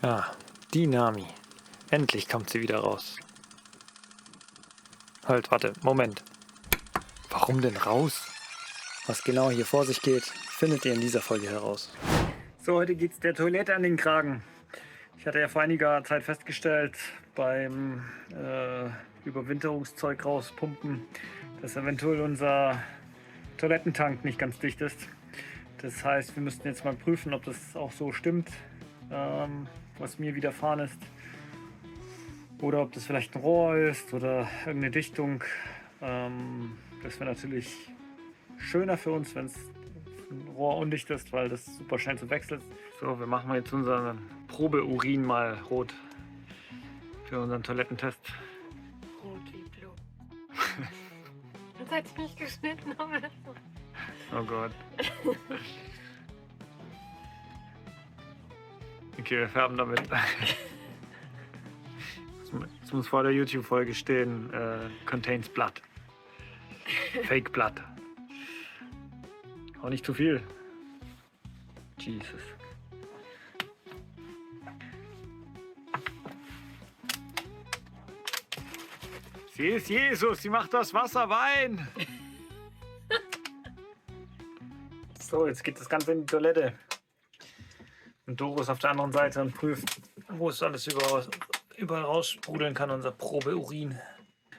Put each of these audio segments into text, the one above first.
Ah, die Nami. Endlich kommt sie wieder raus. Halt, warte, Moment. Warum denn raus? Was genau hier vor sich geht, findet ihr in dieser Folge heraus. So, heute geht's der Toilette an den Kragen. Ich hatte ja vor einiger Zeit festgestellt, beim Überwinterungszeug rauspumpen, dass eventuell unser Toilettentank nicht ganz dicht ist. Das heißt, wir müssten jetzt mal prüfen, ob das auch so stimmt, was mir widerfahren ist. Oder ob das vielleicht ein Rohr ist oder irgendeine Dichtung. Das wäre natürlich schöner für uns, wenn es ein Rohr undicht ist, weil das super schnell zu wechseln ist. So, wir machen jetzt unseren Probeurin mal rot für unseren Toilettentest. Rot wie Blut. Das hat sie nicht geschnitten, aber das so. Oh Gott. Okay, wir färben damit. Es muss vor der YouTube-Folge stehen, contains blood. Fake blood. Auch nicht zu viel. Jesus. Sie ist Jesus, sie macht das Wasser Wein. So, jetzt geht das Ganze in die Toilette. Und Doro ist auf der anderen Seite und prüft, wo es alles überall raussprudeln kann, unser Probeurin.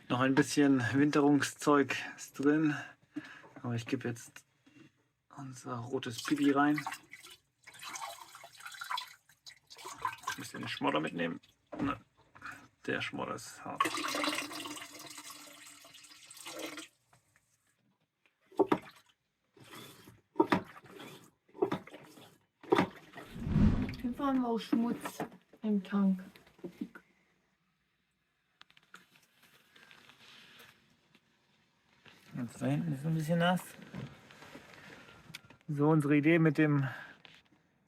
Noch ein bisschen Winterungszeug ist drin. Aber ich gebe jetzt unser rotes Pipi rein. Ein bisschen den Schmodder mitnehmen. Na, der Schmodder ist hart. Hier haben wir auch Schmutz im Tank. Jetzt da hinten ist ein bisschen nass. So, unsere Idee mit der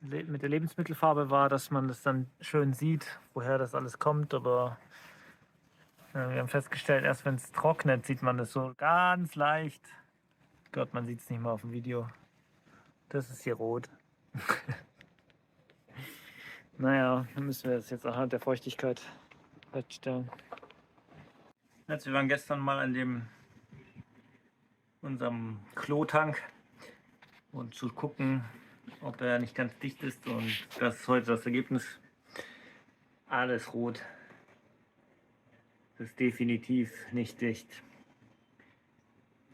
Lebensmittelfarbe war, dass man das dann schön sieht, woher das alles kommt. Aber wir haben festgestellt, erst wenn es trocknet, sieht man das so ganz leicht. Gott, man sieht es nicht mal auf dem Video. Das ist hier rot. Naja, dann müssen wir das jetzt anhand der Feuchtigkeit feststellen. Wir waren gestern mal an unserem Klotank und zu gucken, ob er nicht ganz dicht ist, und das ist heute das Ergebnis. Alles rot. Das ist definitiv nicht dicht.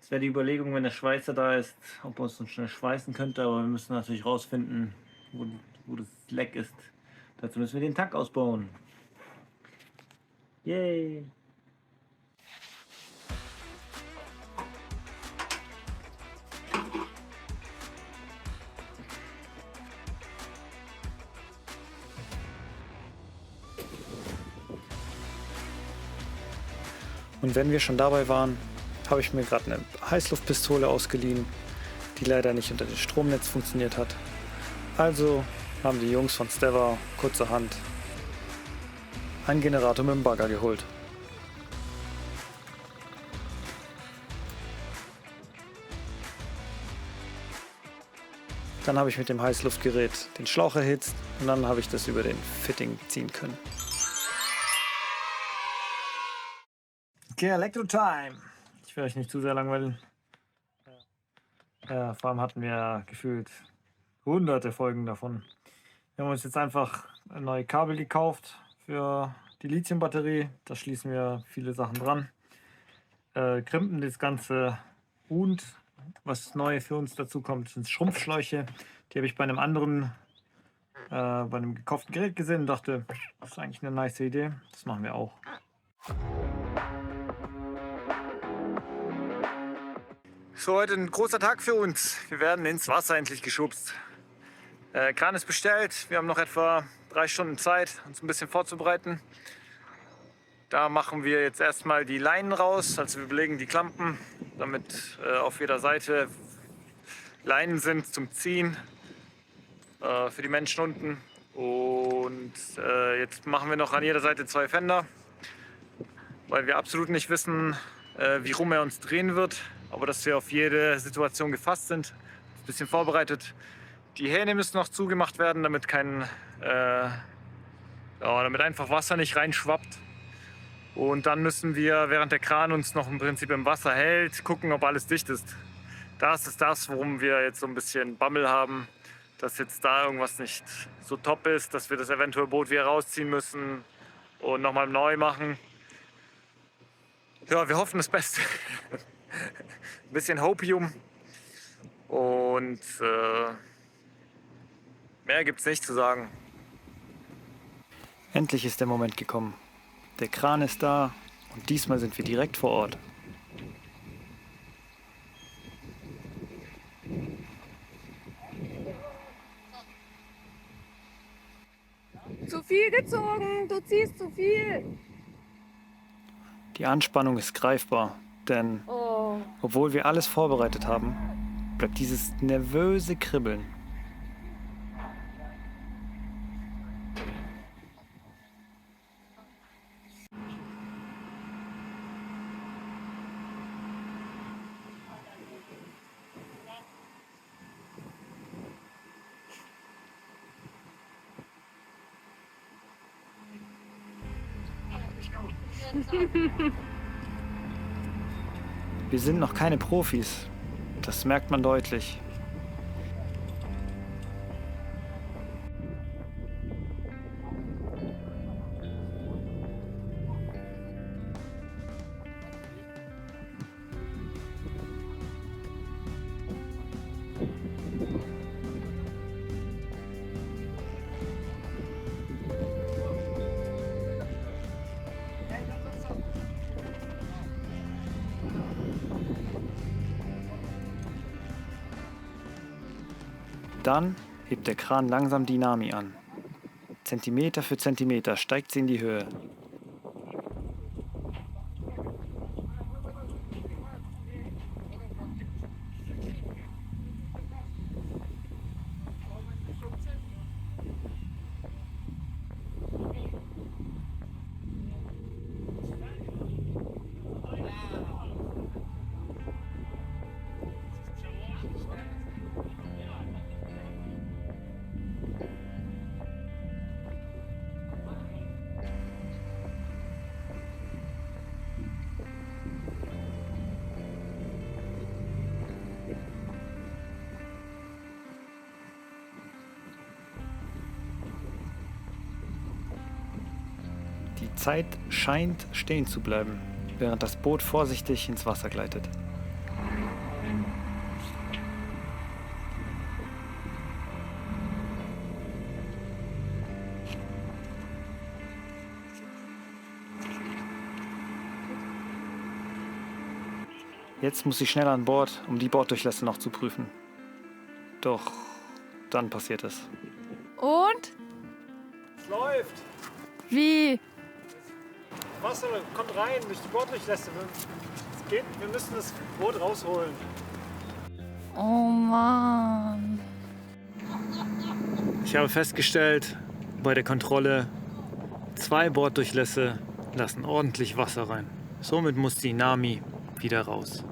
Es wäre die Überlegung, wenn der Schweißer da ist, ob er uns schnell schweißen könnte, aber wir müssen natürlich rausfinden, wo das Leck ist. Dazu müssen wir den Tank ausbauen. Yay! Und wenn wir schon dabei waren, habe ich mir gerade eine Heißluftpistole ausgeliehen, die leider nicht unter dem Stromnetz funktioniert hat. Also haben die Jungs von Steva kurzerhand einen Generator mit dem Bagger geholt. Dann habe ich mit dem Heißluftgerät den Schlauch erhitzt und dann habe ich das über den Fitting ziehen können. Okay, Elektro-Time! Ich will euch nicht zu sehr langweilen. Ja, vor allem hatten wir gefühlt hunderte Folgen davon. Wir haben uns jetzt einfach neue Kabel gekauft für die Lithiumbatterie. Da schließen wir viele Sachen dran. Krimpen das Ganze, und was neu für uns dazu kommt, sind Schrumpfschläuche. Die habe ich bei einem gekauften Gerät gesehen und dachte, das ist eigentlich eine nice Idee. Das machen wir auch. So, heute ein großer Tag für uns. Wir werden ins Wasser endlich geschubst. Kran ist bestellt. Wir haben noch etwa 3 Stunden Zeit, uns ein bisschen vorzubereiten. Da machen wir jetzt erstmal die Leinen raus. Also wir belegen die Klampen, damit auf jeder Seite Leinen sind zum Ziehen für die Menschen unten. Und jetzt machen wir noch an jeder Seite 2 Fender, weil wir absolut nicht wissen, wie rum er uns drehen wird. Aber dass wir auf jede Situation gefasst sind, ein bisschen vorbereitet. Die Hähne müssen noch zugemacht werden, damit kein Ja, damit einfach Wasser nicht reinschwappt. Und dann müssen wir, während der Kran uns noch im Prinzip im Wasser hält, gucken, ob alles dicht ist. Das ist das, worum wir jetzt so ein bisschen Bammel haben, dass jetzt da irgendwas nicht so top ist, dass wir das eventuell Boot wieder rausziehen müssen und nochmal neu machen. Ja, wir hoffen das Beste. Ein bisschen Hopium und mehr gibt's nicht zu sagen. Endlich ist der Moment gekommen. Der Kran ist da und diesmal sind wir direkt vor Ort. Zu viel gezogen, du ziehst zu viel. Die Anspannung ist greifbar, denn Oh. obwohl wir alles vorbereitet haben, bleibt dieses nervöse Kribbeln. Wir sind noch keine Profis, das merkt man deutlich. Dann hebt der Kran langsam die Nami an. Zentimeter für Zentimeter steigt sie in die Höhe. Die Zeit scheint stehen zu bleiben, während das Boot vorsichtig ins Wasser gleitet. Jetzt muss sie schnell an Bord, um die Borddurchlässe noch zu prüfen. Doch dann passiert es. Und? Es läuft. Wie? Wasser kommt rein durch die Borddurchlässe. Es geht, wir müssen das Boot rausholen. Oh Mann. Ich habe festgestellt, bei der Kontrolle, 2 Borddurchlässe lassen ordentlich Wasser rein. Somit muss die Nami wieder raus.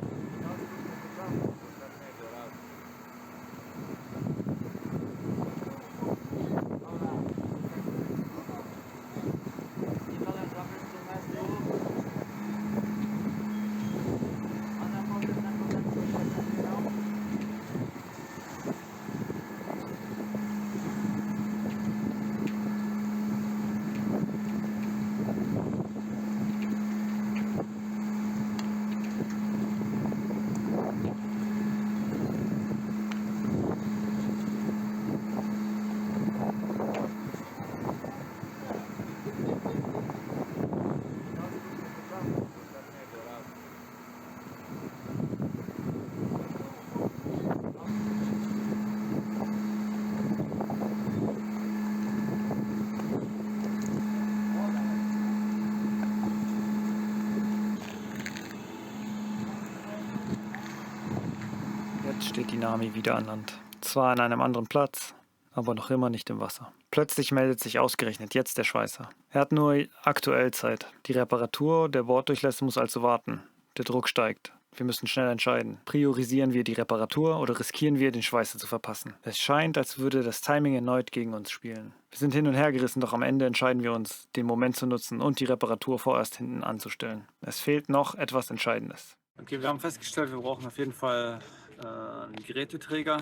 Jetzt steht die Nami wieder an Land. Zwar an einem anderen Platz, aber noch immer nicht im Wasser. Plötzlich meldet sich ausgerechnet jetzt der Schweißer. Er hat nur aktuell Zeit. Die Reparatur der Borddurchlässe muss also warten. Der Druck steigt. Wir müssen schnell entscheiden. Priorisieren wir die Reparatur oder riskieren wir, den Schweißer zu verpassen? Es scheint, als würde das Timing erneut gegen uns spielen. Wir sind hin und her gerissen, doch am Ende entscheiden wir uns, den Moment zu nutzen und die Reparatur vorerst hinten anzustellen. Es fehlt noch etwas Entscheidendes. Okay, wir haben festgestellt, wir brauchen auf jeden Fall einen Geräteträger.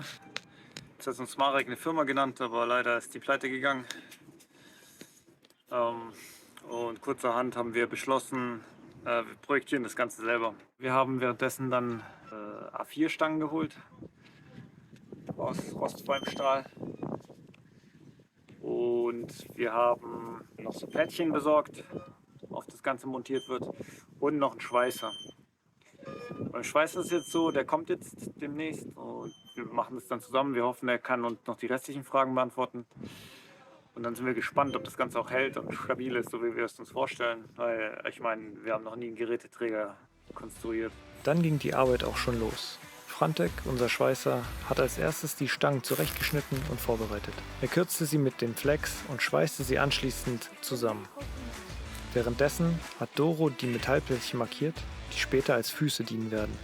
Das hat uns Marek eine Firma genannt, aber leider ist die pleite gegangen. Und kurzerhand haben wir beschlossen, wir projektieren das Ganze selber. Wir haben währenddessen dann A4-Stangen geholt aus Rostfalmstahl. Und wir haben noch so Plättchen besorgt, auf das Ganze montiert wird, und noch einen Schweißer. Beim Schweißer ist es jetzt so, der kommt jetzt demnächst und wir machen das dann zusammen. Wir hoffen, er kann uns noch die restlichen Fragen beantworten. Und dann sind wir gespannt, ob das Ganze auch hält und stabil ist, so wie wir es uns vorstellen. Weil ich meine, wir haben noch nie einen Geräteträger konstruiert. Dann ging die Arbeit auch schon los. Frantek, unser Schweißer, hat als erstes die Stangen zurechtgeschnitten und vorbereitet. Er kürzte sie mit dem Flex und schweißte sie anschließend zusammen. Währenddessen hat Doro die Metallplättchen markiert, die später als Füße dienen werden.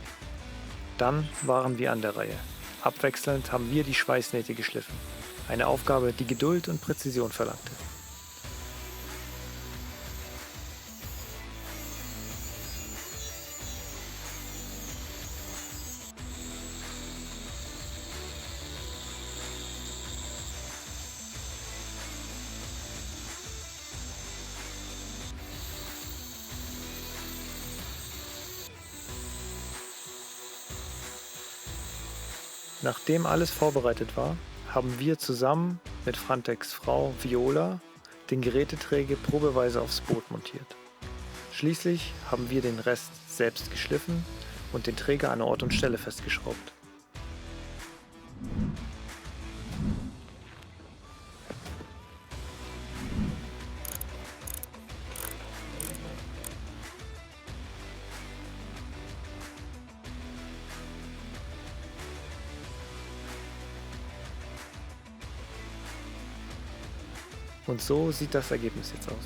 Dann waren wir an der Reihe. Abwechselnd haben wir die Schweißnähte geschliffen. Eine Aufgabe, die Geduld und Präzision verlangte. Nachdem alles vorbereitet war, haben wir zusammen mit Franteks Frau Viola den Geräteträger probeweise aufs Boot montiert. Schließlich haben wir den Rest selbst geschliffen und den Träger an Ort und Stelle festgeschraubt. Und so sieht das Ergebnis jetzt aus.